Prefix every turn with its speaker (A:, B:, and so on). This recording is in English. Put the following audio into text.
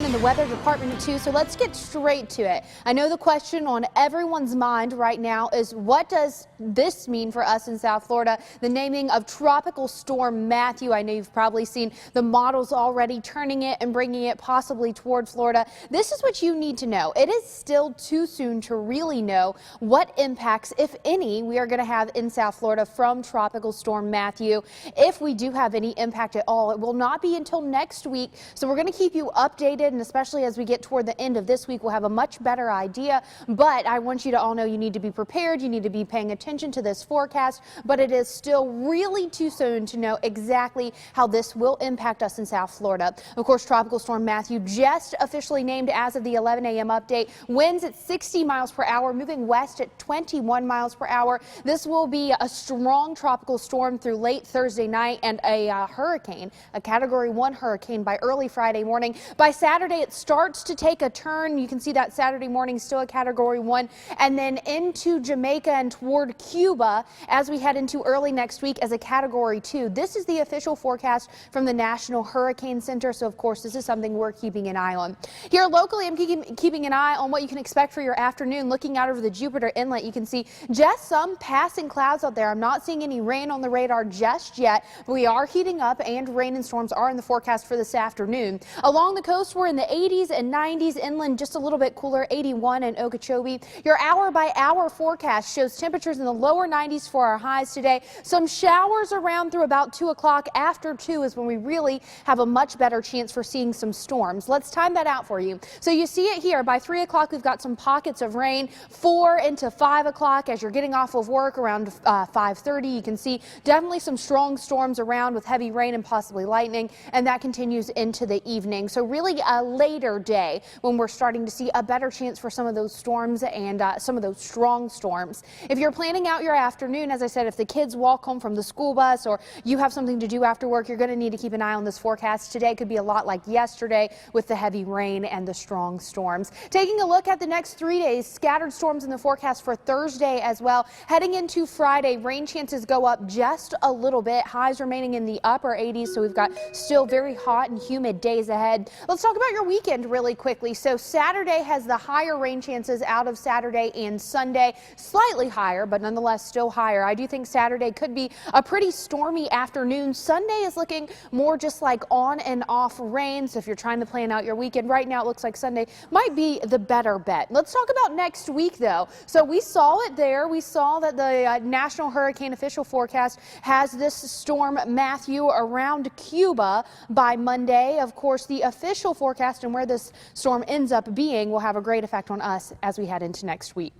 A: in the weather department too, so let's get straight to it. I know the question on everyone's mind right now is, what does this mean for us in South Florida? The naming of Tropical Storm Matthew. I know you've probably seen the models already turning it and bringing it possibly toward Florida. This is what you need to know. It is still too soon to really know what impacts, if any, we are going to have in South Florida from Tropical Storm Matthew. If we do have any impact at all, it will not be until next week. So we're going to keep you updated, and especially as we get toward the end of this week, we'll have a much better idea. But I want you to all know you need to be prepared. You need to be paying attention to this forecast, but it is still really too soon to know exactly how this will impact us in South Florida. Of course, Tropical Storm Matthew just officially named as of the 11 a.m. update. Winds at 60 miles per hour, moving west at 21 miles per hour. This will be a strong tropical storm through late Thursday night and a hurricane, a Category 1 hurricane by early Friday morning. By Saturday, it starts to take a turn. You can see that Saturday morning still a Category 1, and then into Jamaica and toward Cuba as we head into early next week as a Category 2. This is the official forecast from the National Hurricane Center, so of course this is something we're keeping an eye on. Here locally, I'm keeping an eye on what you can expect for your afternoon. Looking out over the Jupiter Inlet, you can see just some passing clouds out there. I'm not seeing any rain on the radar just yet, but we are heating up, and rain and storms are in the forecast for this afternoon. Along the coast, we're in the 80s and 90s. Inland, just a little bit cooler, 81 in Okeechobee. Your hour-by-hour forecast shows temperatures in the lower 90s for our highs today. Some showers around through about 2 o'clock. After 2 is when we really have a much better chance for seeing some storms. Let's time that out for you. So you see it here. By 3 o'clock, we've got some pockets of rain. 4 into 5 o'clock, as you're getting off of work around 5:30, you can see definitely some strong storms around with heavy rain and possibly lightning, and that continues into the evening. So really a later day when we're starting to see a better chance for some of those storms and some of those strong storms. If you're planning out your afternoon, as I said, if the kids walk home from the school bus or you have something to do after work, you're going to need to keep an eye on this forecast. Today could be a lot like yesterday with the heavy rain and the strong storms. Taking a look at the next 3 days, scattered storms in the forecast for Thursday as well. Heading into Friday, rain chances go up just a little bit. Highs remaining in the upper 80s, so we've got still very hot and humid days ahead. Let's talk about your weekend really quickly. So Saturday has the higher rain chances out of Saturday and Sunday. Slightly higher, but nonetheless still higher. I do think Saturday could be a pretty stormy afternoon. Sunday is looking more just like on and off rain. So if you're trying to plan out your weekend right now, it looks like Sunday might be the better bet. Let's talk about next week though. So we saw it there. We saw that the National Hurricane Official Forecast has this storm Matthew around Cuba by Monday. Of course, the official forecast and where this storm ends up being will have a great effect on us as we head into next week.